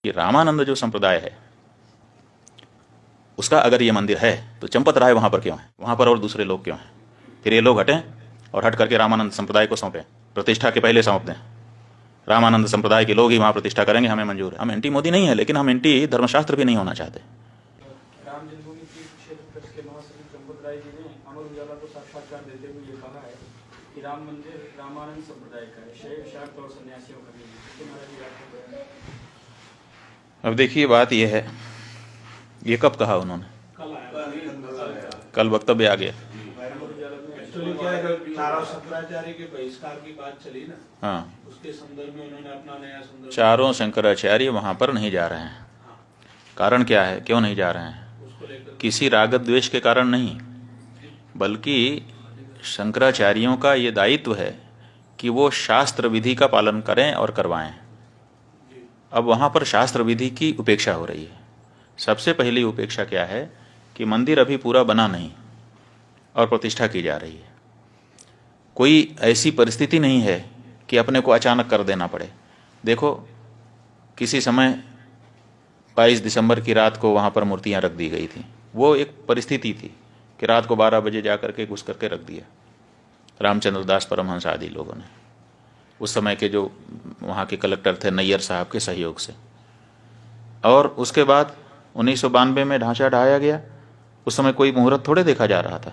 कि रामानंद जो संप्रदाय है उसका अगर ये मंदिर है तो चंपत राय वहां पर क्यों है, वहां पर और दूसरे लोग क्यों हैं? फिर ये लोग हटें और हट करके रामानंद संप्रदाय को सौंपें, प्रतिष्ठा के पहले सौंप दें। रामानंद संप्रदाय के लोग ही वहां प्रतिष्ठा करेंगे, हमें मंजूर है। हम एंटी मोदी नहीं है, लेकिन हम एंटी धर्मशास्त्र भी नहीं होना चाहते। राम जन्मभूमि तीर्थ क्षेत्र ट्रस्ट के महासचिव चंपत राय जी ने अमर उजाला को साक्षात्कार देते हुए ये कहा है कि राम मंदिर रामानंद संप्रदाय का है, शैव शाक्त और सन्यासियों का नहीं है। अब देखिए, बात यह है, ये कब कहा उन्होंने? कल वक्तव्य आ गया। एक्चुअली क्या है, चारों शंकराचार्य के बहिष्कार की बात चली ना, हाँ, उसके संदर्भ में उन्होंने अपना नया संदर्भ। चारों शंकराचार्य वहां पर नहीं जा रहे हैं। कारण क्या है, क्यों नहीं जा रहे हैं? किसी राग द्वेष के कारण नहीं, बल्कि शंकराचार्यों का ये दायित्व है कि वो शास्त्र विधि का पालन करें और करवाएं। अब वहां पर शास्त्र विधि की उपेक्षा हो रही है। सबसे पहली उपेक्षा क्या है कि मंदिर अभी पूरा बना नहीं और प्रतिष्ठा की जा रही है। कोई ऐसी परिस्थिति नहीं है कि अपने को अचानक कर देना पड़े। देखो, किसी समय 22 दिसंबर की रात को वहां पर मूर्तियां रख दी गई थी। वो एक परिस्थिति थी कि रात को 12 बजे जा करके घुस करके रख दिया रामचंद्र दास परमहंस आदि लोगों ने, उस समय के जो वहाँ के कलेक्टर थे नैयर साहब के सहयोग से। और उसके बाद 1992 में ढांचा ढाया गया। उस समय कोई मुहूर्त थोड़े देखा जा रहा था।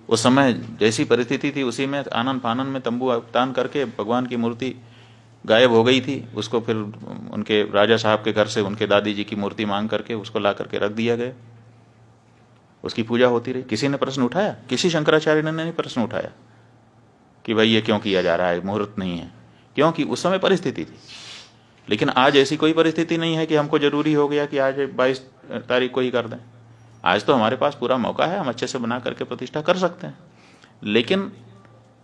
उस समय जैसी परिस्थिति थी उसी में आनन फानन में तंबू तान करके भगवान की मूर्ति गायब हो गई थी। उसको फिर उनके राजा साहब के घर से उनके दादी जी की मूर्ति मांग करके उसको ला करके रख दिया गया। उसकी पूजा होती रही। किसी ने प्रश्न उठाया? किसी शंकराचार्य ने नहीं प्रश्न उठाया कि भाई ये क्यों किया जा रहा है, मुहूर्त नहीं है। क्योंकि उस समय परिस्थिति थी। लेकिन आज ऐसी कोई परिस्थिति नहीं है कि हमको जरूरी हो गया कि आज 22 तारीख को ही कर दें। आज तो हमारे पास पूरा मौका है, हम अच्छे से बना करके प्रतिष्ठा कर सकते हैं। लेकिन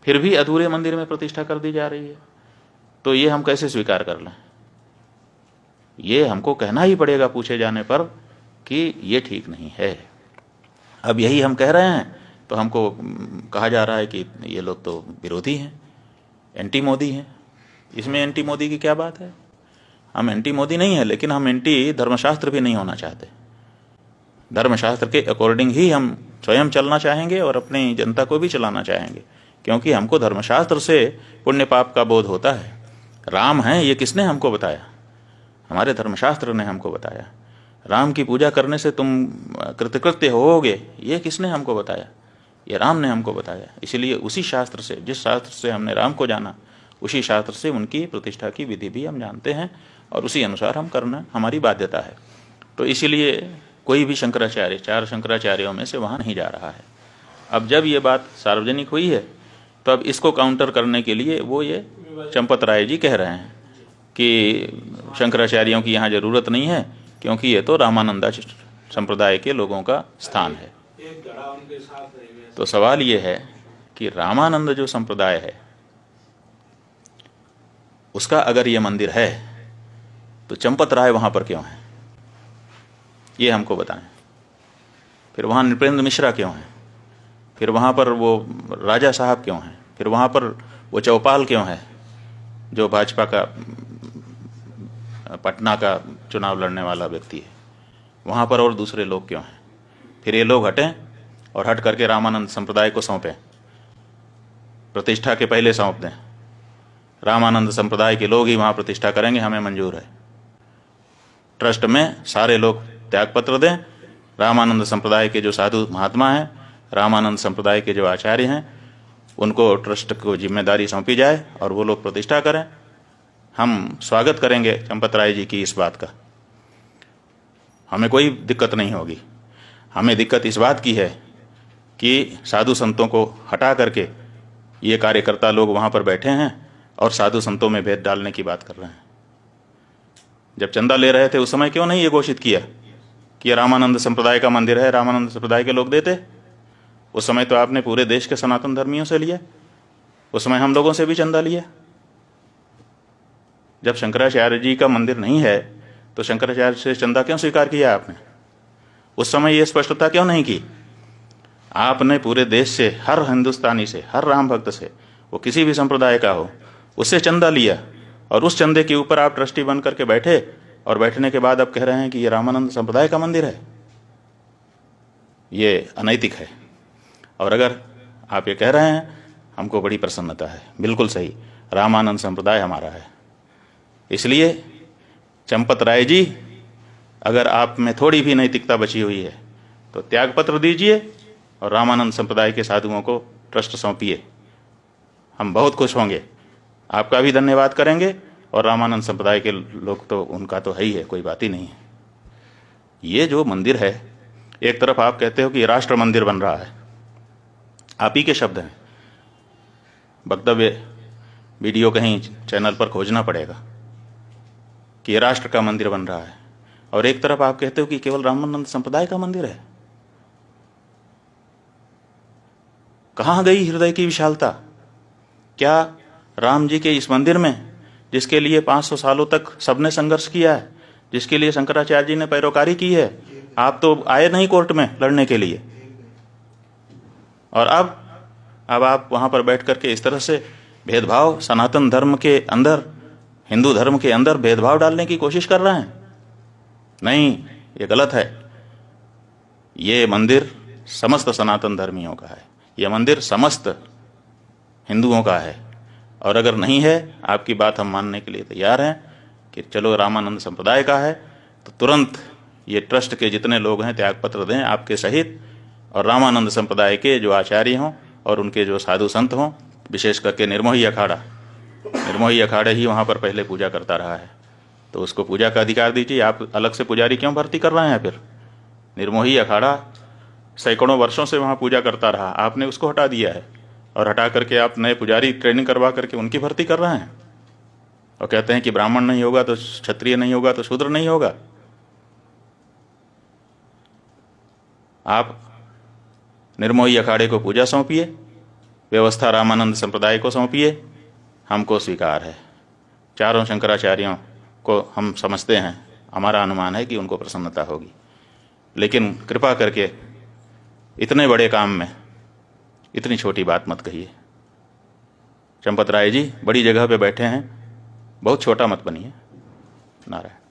फिर भी अधूरे मंदिर में प्रतिष्ठा कर दी जा रही है, तो ये हम कैसे स्वीकार कर लें? ये हमको कहना ही पड़ेगा पूछे जाने पर कि ये ठीक नहीं है। अब यही हम कह रहे हैं तो हमको कहा जा रहा है कि ये लोग तो विरोधी हैं, एंटी मोदी हैं। इसमें एंटी मोदी की क्या बात है? हम एंटी मोदी नहीं है, लेकिन हम एंटी धर्मशास्त्र भी नहीं होना चाहते। धर्मशास्त्र के अकॉर्डिंग ही हम स्वयं चलना चाहेंगे और अपनी जनता को भी चलाना चाहेंगे, क्योंकि हमको धर्मशास्त्र से पुण्य पाप का बोध होता है। राम हैं, ये किसने हमको बताया? हमारे धर्मशास्त्र ने हमको बताया। राम की पूजा करने से तुम कृतकृत्य होोगे, ये किसने हमको बताया? ये राम ने हमको बताया। इसलिए उसी शास्त्र से, जिस शास्त्र से हमने राम को जाना, उसी शास्त्र से उनकी प्रतिष्ठा की विधि भी हम जानते हैं और उसी अनुसार हम करना हमारी बाध्यता है। तो इसीलिए कोई भी शंकराचार्य, 4 शंकराचार्यों में से वहाँ नहीं जा रहा है। अब जब ये बात सार्वजनिक हुई है तो अब इसको काउंटर करने के लिए वो ये चंपत राय जी कह रहे हैं कि शंकराचार्यों की यहाँ ज़रूरत नहीं है, क्योंकि ये तो रामानंदा संप्रदाय के लोगों का स्थान है। तो सवाल ये है कि रामानंद जो संप्रदाय है उसका अगर ये मंदिर है तो चंपत राय वहां पर क्यों है, ये हमको बताएं। फिर वहां नृपेंद्र मिश्रा क्यों है? फिर वहां पर वो राजा साहब क्यों हैं? फिर वहां पर वो चौपाल क्यों है जो भाजपा का पटना का चुनाव लड़ने वाला व्यक्ति है? वहां पर और दूसरे लोग क्यों हैं? फिर ये लोग हटें और हट करके रामानंद संप्रदाय को सौंपें, प्रतिष्ठा के पहले सौंप दें। रामानंद संप्रदाय के लोग ही वहां प्रतिष्ठा करेंगे, हमें मंजूर है। ट्रस्ट में सारे लोग त्यागपत्र दें। रामानंद संप्रदाय के जो साधु महात्मा हैं, रामानंद संप्रदाय के जो आचार्य हैं, उनको ट्रस्ट को जिम्मेदारी सौंपी जाए और वो लोग प्रतिष्ठा करें। हम स्वागत करेंगे चंपत राय जी की इस बात का, हमें कोई दिक्कत नहीं होगी। हमें दिक्कत इस बात की है कि साधु संतों को हटा करके ये कार्यकर्ता लोग वहाँ पर बैठे हैं और साधु संतों में भेद डालने की बात कर रहे हैं। जब चंदा ले रहे थे उस समय क्यों नहीं ये घोषित किया कि ये रामानंद संप्रदाय का मंदिर है, रामानंद संप्रदाय के लोग देते? उस समय तो आपने पूरे देश के सनातन धर्मियों से लिया, उस समय हम लोगों से भी चंदा लिया। जब शंकराचार्य जी का मंदिर नहीं है तो शंकराचार्य से चंदा क्यों स्वीकार किया आपने? उस समय ये स्पष्टता क्यों नहीं की? आपने पूरे देश से, हर हिंदुस्तानी से, हर राम भक्त से, वो किसी भी संप्रदाय का हो, उससे चंदा लिया और उस चंदे के ऊपर आप ट्रस्टी बन करके बैठे और बैठने के बाद अब कह रहे हैं कि ये रामानंद संप्रदाय का मंदिर है, ये अनैतिक है। और अगर आप ये कह रहे हैं, हमको बड़ी प्रसन्नता है, बिल्कुल सही, रामानंद संप्रदाय हमारा है। इसलिए चंपत राय जी, अगर आप में थोड़ी भी नैतिकता बची हुई है तो त्यागपत्र दीजिए और रामानंद संप्रदाय के साधुओं को ट्रस्ट सौंपिए। हम बहुत खुश होंगे, आपका भी धन्यवाद करेंगे, और रामानंद संप्रदाय के लोग तो उनका तो है ही है, कोई बात ही नहीं है। ये जो मंदिर है, एक तरफ आप कहते हो कि राष्ट्र मंदिर बन रहा है, आप ही के शब्द हैं, वक्तव्य वीडियो कहीं चैनल पर खोजना पड़ेगा कि ये राष्ट्र का मंदिर बन रहा है, और एक तरफ आप कहते हो कि केवल रामानंद संप्रदाय का मंदिर है। कहाँ गई हृदय की विशालता? क्या राम जी के इस मंदिर में, जिसके लिए 500 सालों तक सबने संघर्ष किया है, जिसके लिए शंकराचार्य जी ने पैरोकारी की है, आप तो आए नहीं कोर्ट में लड़ने के लिए, और अब आप वहां पर बैठ करके इस तरह से भेदभाव, सनातन धर्म के अंदर, हिंदू धर्म के अंदर भेदभाव डालने की कोशिश कर रहे हैं। नहीं, ये गलत है। ये मंदिर समस्त सनातन धर्मियों का है, यह मंदिर समस्त हिंदुओं का है, और अगर नहीं है, आपकी बात हम मानने के लिए तैयार हैं कि चलो रामानंद संप्रदाय का है, तो तुरंत ये ट्रस्ट के जितने लोग हैं त्यागपत्र दें आपके सहित, और रामानंद संप्रदाय के जो आचार्य हों और उनके जो साधु संत हों, विशेष करके निर्मोही अखाड़ा ही वहाँ पर पहले पूजा करता रहा है, तो उसको पूजा का अधिकार दीजिए। आप अलग से पुजारी क्यों भर्ती कर रहे हैं? फिर निर्मोही अखाड़ा सैकड़ों वर्षों से वहाँ पूजा करता रहा, आपने उसको हटा दिया है, और हटा करके आप नए पुजारी ट्रेनिंग करवा करके उनकी भर्ती कर रहे हैं, और कहते हैं कि ब्राह्मण नहीं होगा तो क्षत्रिय नहीं होगा तो शूद्र नहीं होगा। आप निर्मोही अखाड़े को पूजा सौंपिए, व्यवस्था रामानंद संप्रदाय को सौंपिए, हमको स्वीकार है। चारों शंकराचार्यों को हम समझते हैं, हमारा अनुमान है कि उनको प्रसन्नता होगी, लेकिन कृपा करके इतने बड़े काम में इतनी छोटी बात मत कहिए। चंपत राय जी बड़ी जगह पे बैठे हैं, बहुत छोटा मत बनिए। नारायण।